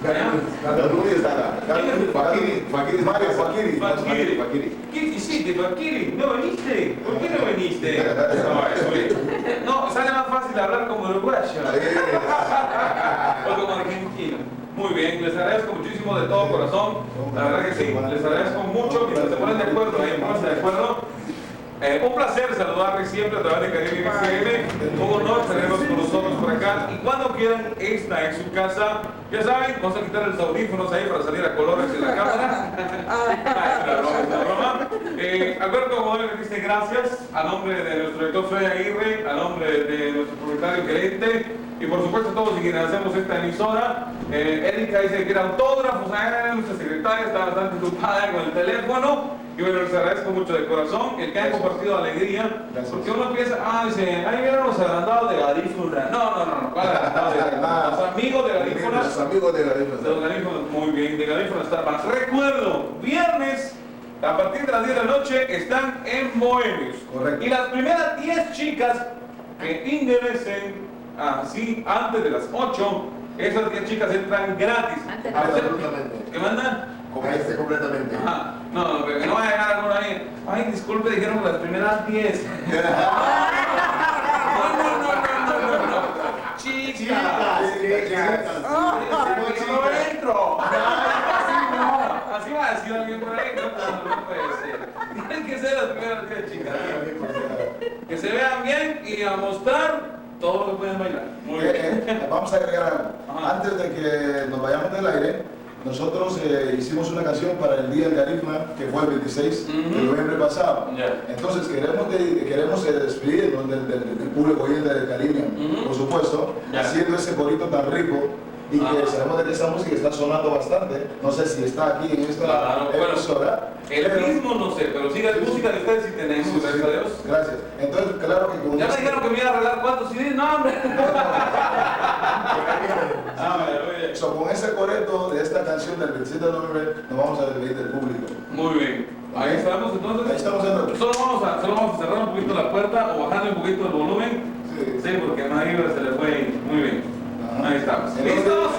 Garuni está acá. Fakiri. ¿Qué hiciste, Fakiri? ¿No viniste? ¿Por qué no viniste? No, sale más fácil hablar como uruguayo. O como argentino. Muy bien, les agradezco muchísimo de todo corazón. La verdad que sí, les agradezco mucho. Mientras se ponen de acuerdo, ahí pónganse de acuerdo. Un placer saludarles siempre a través de Caribe FM. Un honor tenerlos con nosotros por acá. Y cuando quieran, esta es su casa. Ya saben, vamos a quitar los audífonos ahí para salir a colores en la cámara. Es una broma. Alberto, como le dice, gracias. A nombre de nuestro director Freddy Aguirre, a nombre de nuestro propietario gerente y por supuesto todos quienes hacemos esta emisora. Erika dice que quiere autógrafos. Nuestra secretaria está bastante ocupada con el teléfono. Y bueno, les agradezco mucho de corazón el que hayan compartido alegría. Porque uno piensa, dice, ahí vieron los agrandados de Garífuna. No, ¿cuál agrandado de Garífuna? Los amigos de Garífuna. Los amigos de Garífuna. Los Garífuna, muy bien, de Garífuna está más. Recuerdo, viernes, a partir de las 10 de la noche, están en Bohemios. Correcto. Y las primeras 10 chicas que ingresen así antes de las 8, esas 10 chicas entran gratis. Absolutamente. ¿Qué mandan? Caíste completamente. Ajá. No, pero que no vaya a llegar alguno ahí. Ay, disculpe, dijeron las primeras 10. No. Chicas. No entro. Así va a decir alguien por ahí. No puede ser. Tienen que ser las primeras 10 chicas. Que se vean bien y a mostrar todo lo que pueden bailar. Muy bien. Vamos a agregar algo. Antes de que nos vayamos del aire, nosotros hicimos una canción para el Día del Garífuna, que fue el 26 de noviembre pasado. Entonces queremos despedirnos del público oyente del Caribe, por supuesto, haciendo ese corito tan rico. Y que sabemos de que esa música está sonando bastante. No sé si está aquí en esta emisora. El mismo no sé, pero sí la música de ustedes sí tenemos, gracias a Dios. Gracias. Entonces, claro que como ya me dijeron que me iba a arreglar cuántos CDs, no hombre. Con ese coreto de esta canción del 27 de noviembre nos vamos a despedir del público. Muy bien. Ahí estamos entonces. Ahí estamos entonces. Solo vamos a cerrar un poquito la puerta o bajarle un poquito el volumen. Sí, porque a María se le fue muy bien. Ahí estamos. ¿Listos?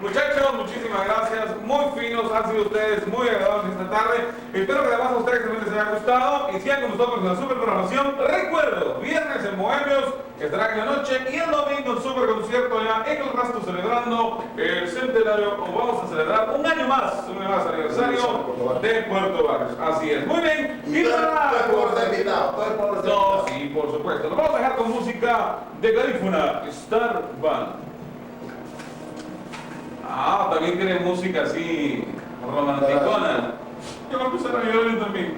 Muchachos, muchísimas gracias, muy finos, han sido ustedes muy agradables esta tarde. Espero que además a ustedes también les haya gustado y sigan con nosotros en la super programación. Recuerdo, viernes en Bohemios, estará en la noche y el domingo el super concierto ya en el Rastro celebrando el centenario, o vamos a celebrar un año más aniversario de Puerto Barrios. Así es, muy bien. Y no, sí, por supuesto. Nos vamos a dejar con música de Garífuna, Star Band. También tiene música así romanticona. Yo voy a empezar a llorar también.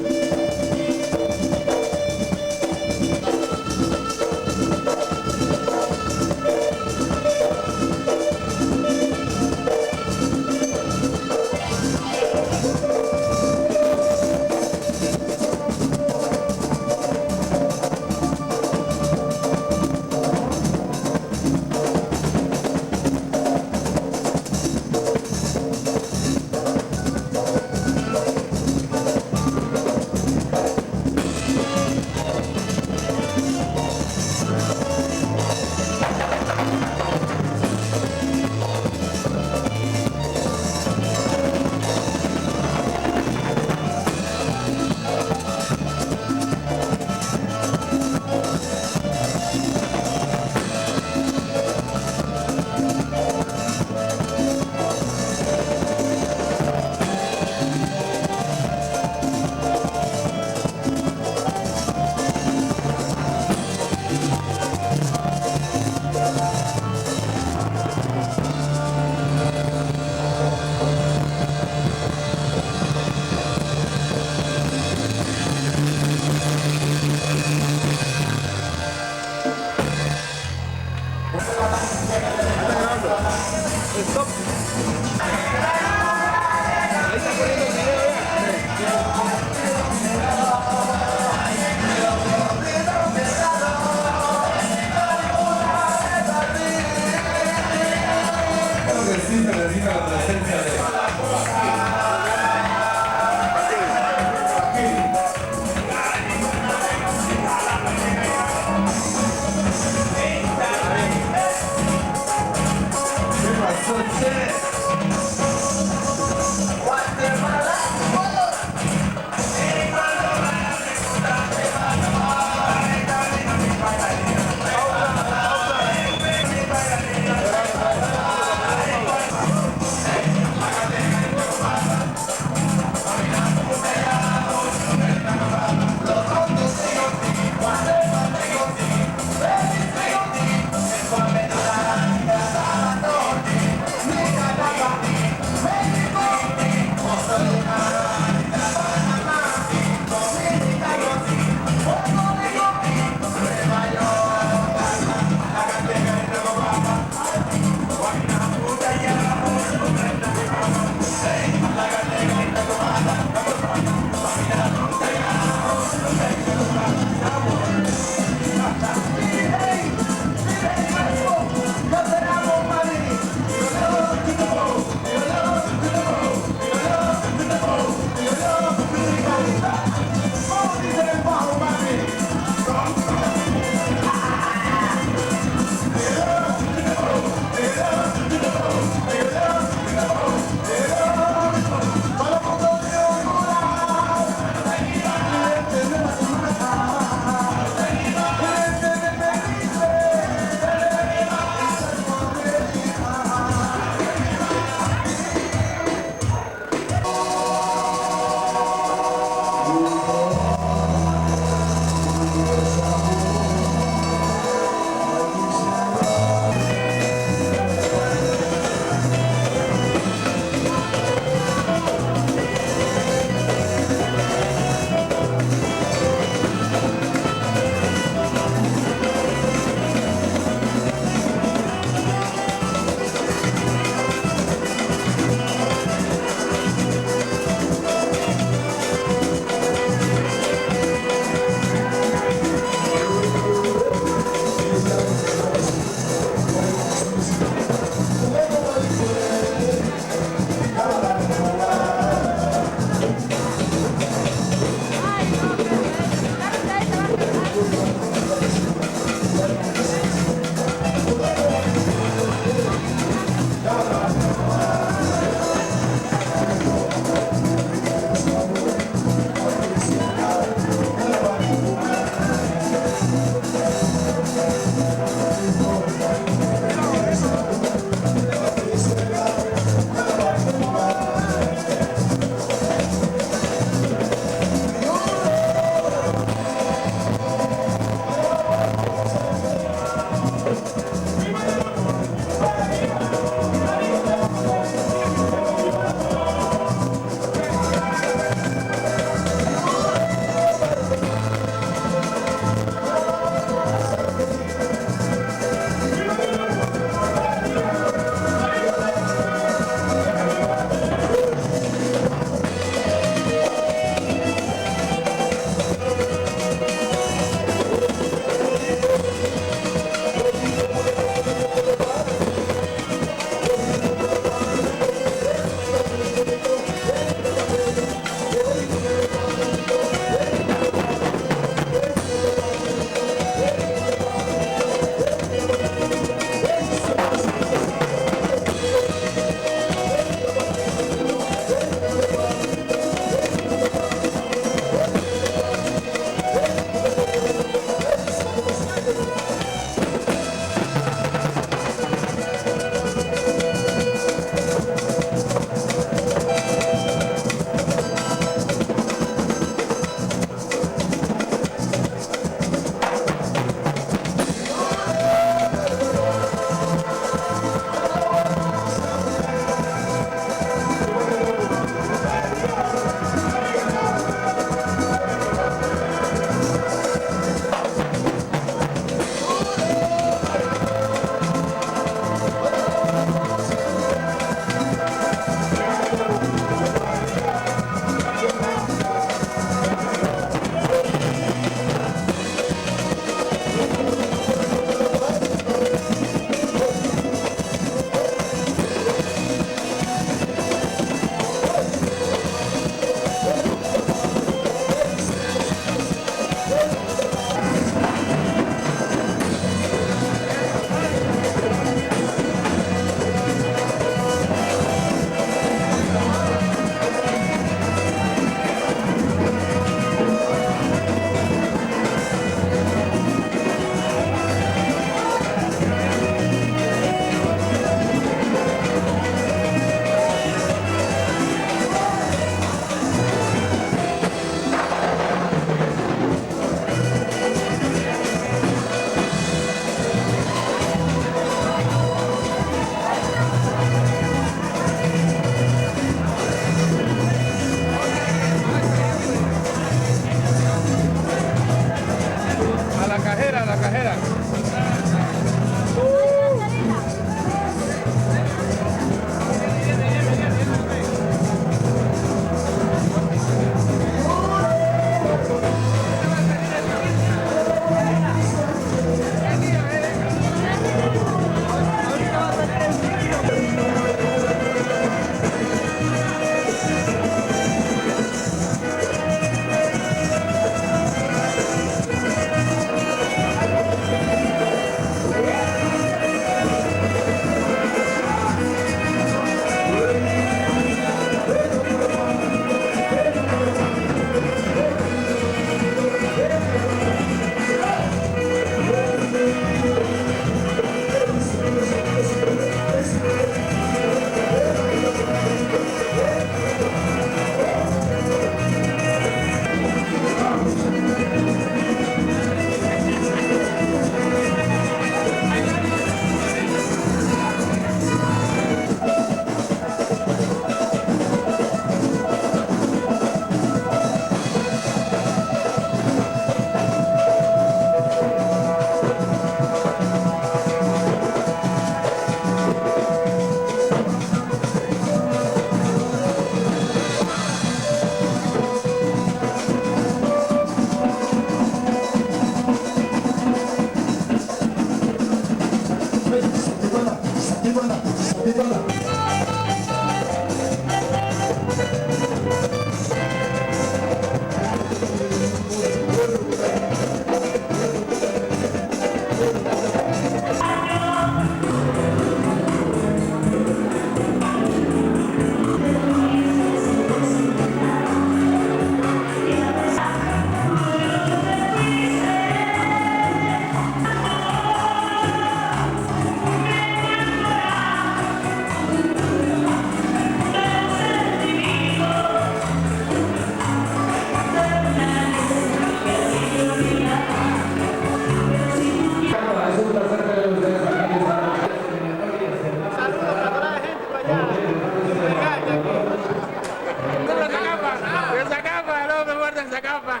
de Zacapa.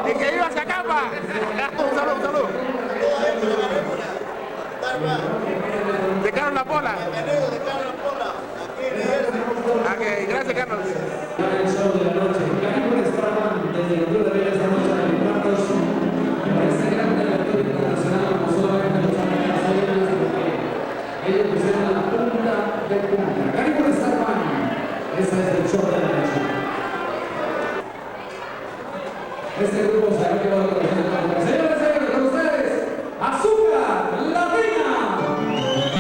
Y que viva Zacapa. Un saludo. De Carlos La Pola. Ok, gracias Carlos.